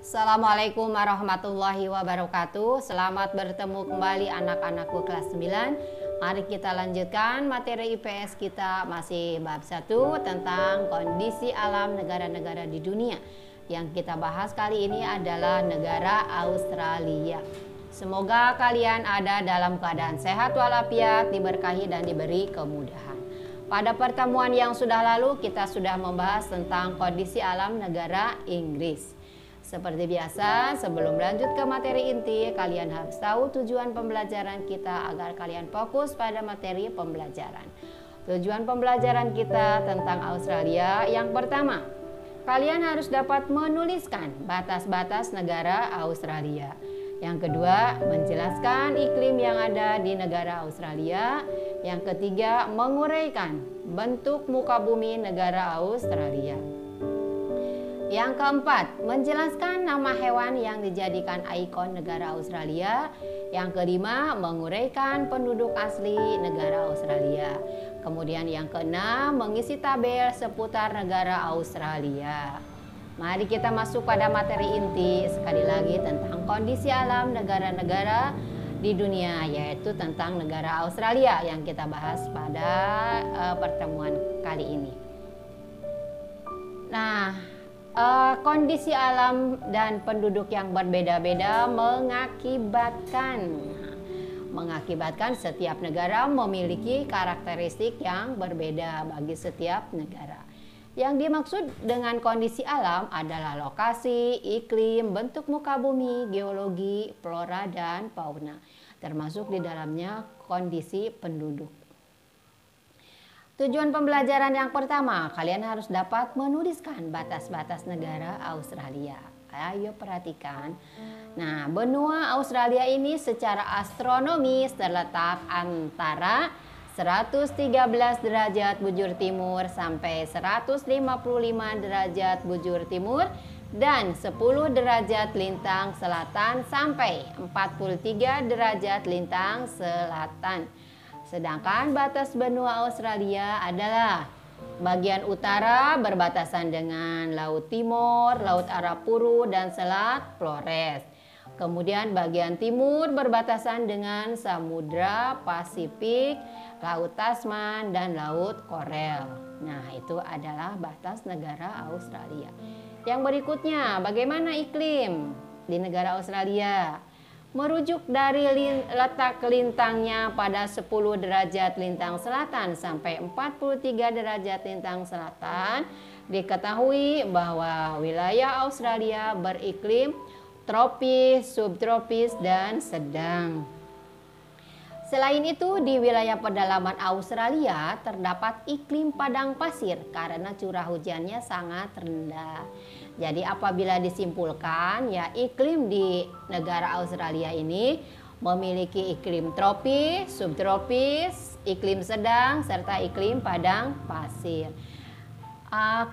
Assalamualaikum warahmatullahi wabarakatuh. Selamat bertemu kembali anak-anakku kelas 9. Mari kita lanjutkan materi IPS kita, masih bab 1 tentang kondisi alam negara-negara di dunia. Yang kita bahas kali ini adalah negara Australia. Semoga kalian ada dalam keadaan sehat walafiat, diberkahi dan diberi kemudahan. Pada pertemuan yang sudah lalu kita sudah membahas tentang kondisi alam negara Inggris. Seperti biasa, sebelum lanjut ke materi inti, kalian harus tahu tujuan pembelajaran kita agar kalian fokus pada materi pembelajaran. Tujuan pembelajaran kita tentang Australia yang pertama, kalian harus dapat menuliskan batas-batas negara Australia. Yang kedua, menjelaskan iklim yang ada di negara Australia. Yang ketiga, menguraikan bentuk muka bumi negara Australia. Yang keempat, menjelaskan nama hewan yang dijadikan ikon negara Australia. Yang kelima, menguraikan penduduk asli negara Australia. Kemudian yang keenam, mengisi tabel seputar negara Australia. Mari kita masuk pada materi inti sekali lagi tentang kondisi alam negara-negara di dunia, yaitu tentang negara Australia yang kita bahas pada pertemuan kali ini. Nah, kondisi alam dan penduduk yang berbeda-beda mengakibatkan setiap negara memiliki karakteristik yang berbeda bagi setiap negara. Yang dimaksud dengan kondisi alam adalah lokasi, iklim, bentuk muka bumi, geologi, flora dan fauna, termasuk di dalamnya kondisi penduduk. Tujuan pembelajaran yang pertama, kalian harus dapat menuliskan batas-batas negara Australia. Ayo perhatikan. Nah, benua Australia ini secara astronomis terletak antara 113 derajat bujur timur sampai 155 derajat bujur timur dan 10 derajat lintang selatan sampai 43 derajat lintang selatan. Sedangkan batas benua Australia adalah bagian utara berbatasan dengan Laut Timor, Laut Arafura dan Selat Flores. Kemudian bagian timur berbatasan dengan Samudra Pasifik, Laut Tasman dan Laut Korel. Nah, itu adalah batas negara Australia. Yang berikutnya, bagaimana iklim di negara Australia? Merujuk dari letak lintangnya pada 10 derajat lintang selatan sampai 43 derajat lintang selatan, diketahui bahwa wilayah Australia beriklim tropis, subtropis, dan sedang. Selain itu, di wilayah pedalaman Australia terdapat iklim padang pasir karena curah hujannya sangat rendah. Jadi apabila disimpulkan, ya iklim di negara Australia ini memiliki iklim tropis, subtropis, iklim sedang, serta iklim padang pasir.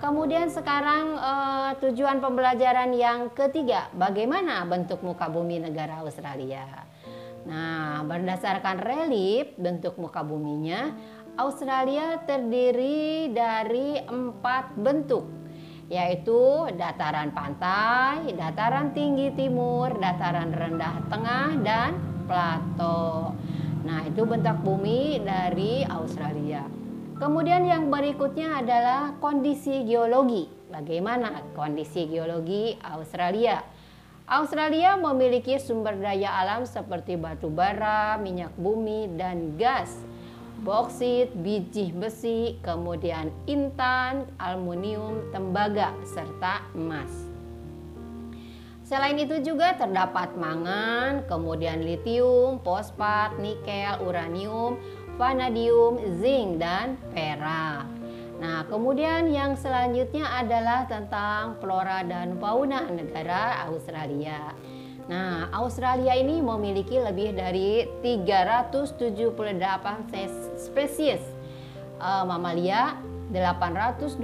Kemudian sekarang tujuan pembelajaran yang ketiga, bagaimana bentuk muka bumi negara Australia? Nah, berdasarkan relief bentuk muka buminya, Australia terdiri dari 4 bentuk, yaitu dataran pantai, dataran tinggi timur, dataran rendah tengah, dan plato. Nah, itu bentuk bumi dari Australia. Kemudian yang berikutnya adalah kondisi geologi. Bagaimana kondisi geologi Australia? Australia memiliki sumber daya alam seperti batu bara, minyak bumi, dan gas, boksit, biji besi, kemudian intan, aluminium, tembaga, serta emas. Selain itu juga terdapat mangan, kemudian litium, fosfat, nikel, uranium, vanadium, zinc, dan perak. Nah, kemudian yang selanjutnya adalah tentang flora dan fauna negara Australia. Nah, Australia ini memiliki lebih dari 378 spesies mamalia, 828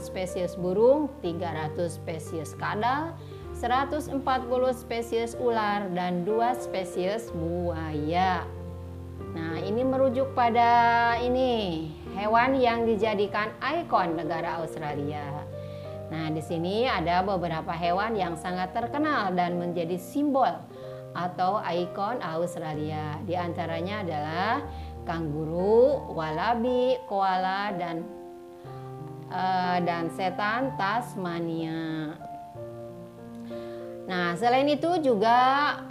spesies burung, 300 spesies kadal, 140 spesies ular, dan 2 spesies buaya. Nah, ini merujuk pada hewan yang dijadikan ikon negara Australia. Nah, di sini ada beberapa hewan yang sangat terkenal dan menjadi simbol atau ikon Australia. Di antaranya adalah kanguru, wallaby, koala, dan setan Tasmania. Nah, selain itu juga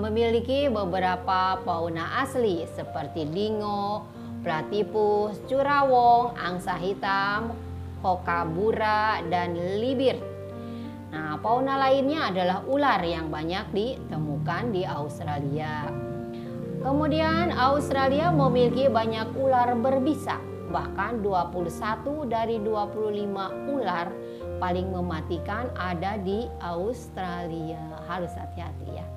memiliki beberapa fauna asli seperti dingo, platypus, curawong, angsa hitam, kookaburra, dan libir. Nah, fauna lainnya adalah ular yang banyak ditemukan di Australia. Kemudian Australia memiliki banyak ular berbisa, bahkan 21 dari 25 ular paling mematikan ada di Australia. Harus hati-hati ya.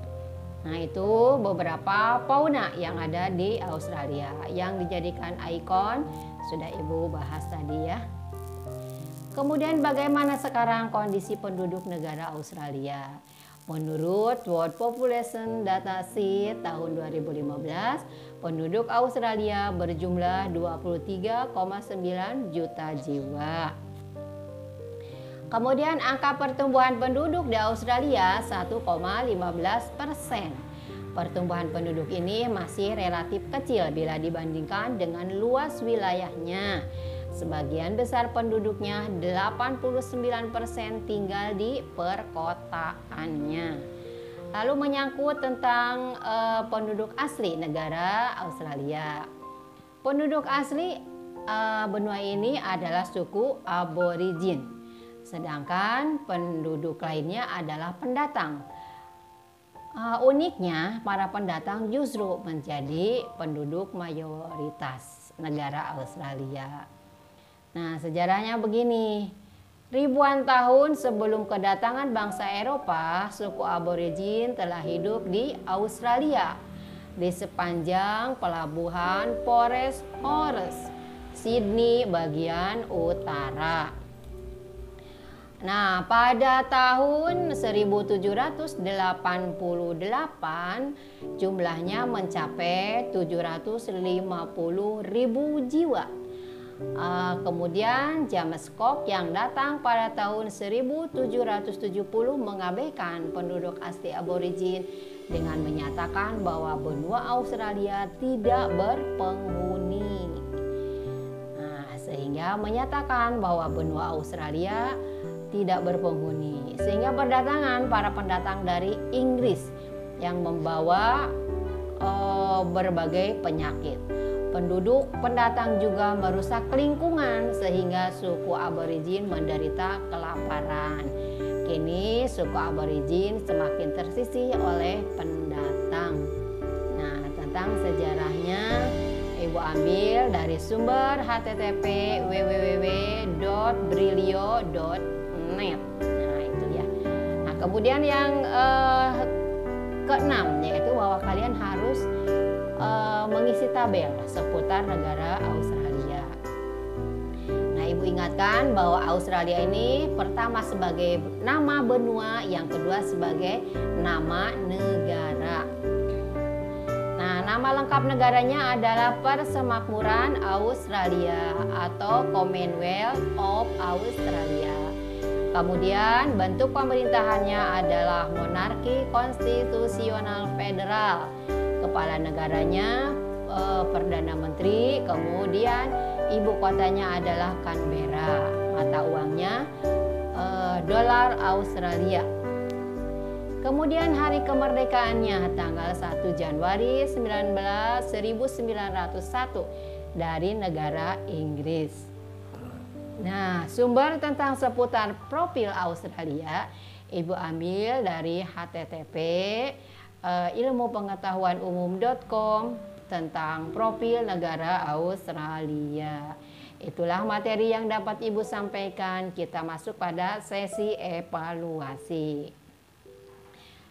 Nah, itu beberapa fauna yang ada di Australia yang dijadikan ikon, sudah Ibu bahas tadi ya. Kemudian bagaimana sekarang kondisi penduduk negara Australia? Menurut World Population Data Sheet tahun 2015, penduduk Australia berjumlah 23,9 juta jiwa. Kemudian angka pertumbuhan penduduk di Australia 1,15%. Pertumbuhan penduduk ini masih relatif kecil bila dibandingkan dengan luas wilayahnya. Sebagian besar penduduknya 89% tinggal di perkotaannya. Lalu menyangkut tentang penduduk asli negara Australia. Penduduk asli benua ini adalah suku Aborigin. Sedangkan penduduk lainnya adalah pendatang. Uniknya, para pendatang justru menjadi penduduk mayoritas negara Australia. Nah, sejarahnya begini. Ribuan tahun sebelum kedatangan bangsa Eropa, suku Aborigin telah hidup di Australia di sepanjang pelabuhan Port Horace, Sydney bagian utara. Nah, pada tahun 1788 jumlahnya mencapai 750.000 jiwa. Kemudian James Cook yang datang pada tahun 1770 mengabaikan penduduk asli Aborigin dengan menyatakan bahwa benua Australia tidak berpenghuni. Nah, sehingga menyatakan bahwa benua Australia tidak berpenghuni, sehingga berdatangan para pendatang dari Inggris yang membawa berbagai penyakit. Penduduk pendatang juga merusak lingkungan sehingga suku Aborigin menderita kelaparan. Kini suku Aborigin semakin tersisih oleh pendatang. Nah, tentang sejarahnya Ibu ambil dari sumber http www.brilio.net. Nah, itu ya. Nah, kemudian yang keenam yaitu bahwa kalian harus mengisi tabel seputar negara Australia. Nah, Ibu ingatkan bahwa Australia ini pertama sebagai nama benua, yang kedua sebagai nama negara. Nah, nama lengkap negaranya adalah Persemakmuran Australia atau Commonwealth of Australia. Kemudian bentuk pemerintahannya adalah monarki konstitusional federal. Kepala negaranya Perdana Menteri, kemudian ibu kotanya adalah Canberra. Mata uangnya dolar Australia. Kemudian hari kemerdekaannya tanggal 1 Januari 1901 dari negara Inggris. Nah, sumber tentang seputar profil Australia Ibu ambil dari http ilmupengetahuanumum.com tentang profil negara Australia. Itulah materi yang dapat Ibu sampaikan. Kita masuk pada sesi evaluasi.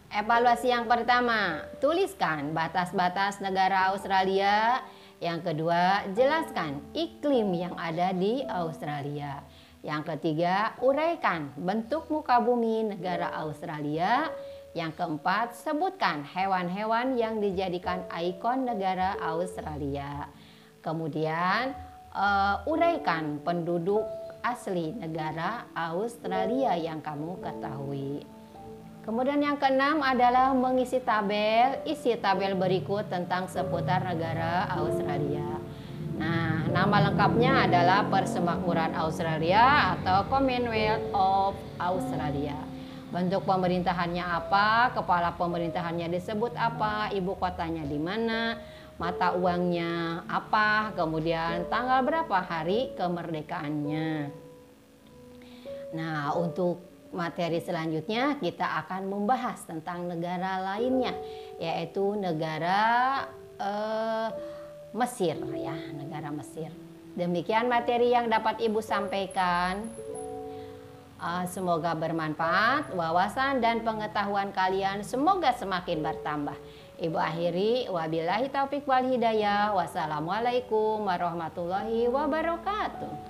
Evaluasi yang pertama, tuliskan batas-batas negara Australia. Yang kedua, jelaskan iklim yang ada di Australia. Yang ketiga, uraikan bentuk muka bumi negara Australia. Yang keempat, sebutkan hewan-hewan yang dijadikan ikon negara Australia. Kemudian, uraikan penduduk asli negara Australia yang kamu ketahui. Kemudian yang keenam adalah mengisi tabel. Isi tabel berikut tentang seputar negara Australia. Nah, nama lengkapnya adalah Persemakmuran Australia atau Commonwealth of Australia. Bentuk pemerintahannya apa, kepala pemerintahannya disebut apa, ibu kotanya di mana, mata uangnya apa, kemudian tanggal berapa hari kemerdekaannya. Nah, untuk materi selanjutnya kita akan membahas tentang negara lainnya, yaitu negara Mesir ya, negara Mesir. Demikian materi yang dapat Ibu sampaikan. Semoga bermanfaat, wawasan dan pengetahuan kalian semoga semakin bertambah. Ibu akhiri, wabillahi taufik wal hidayah. Wassalamualaikum warahmatullahi wabarakatuh.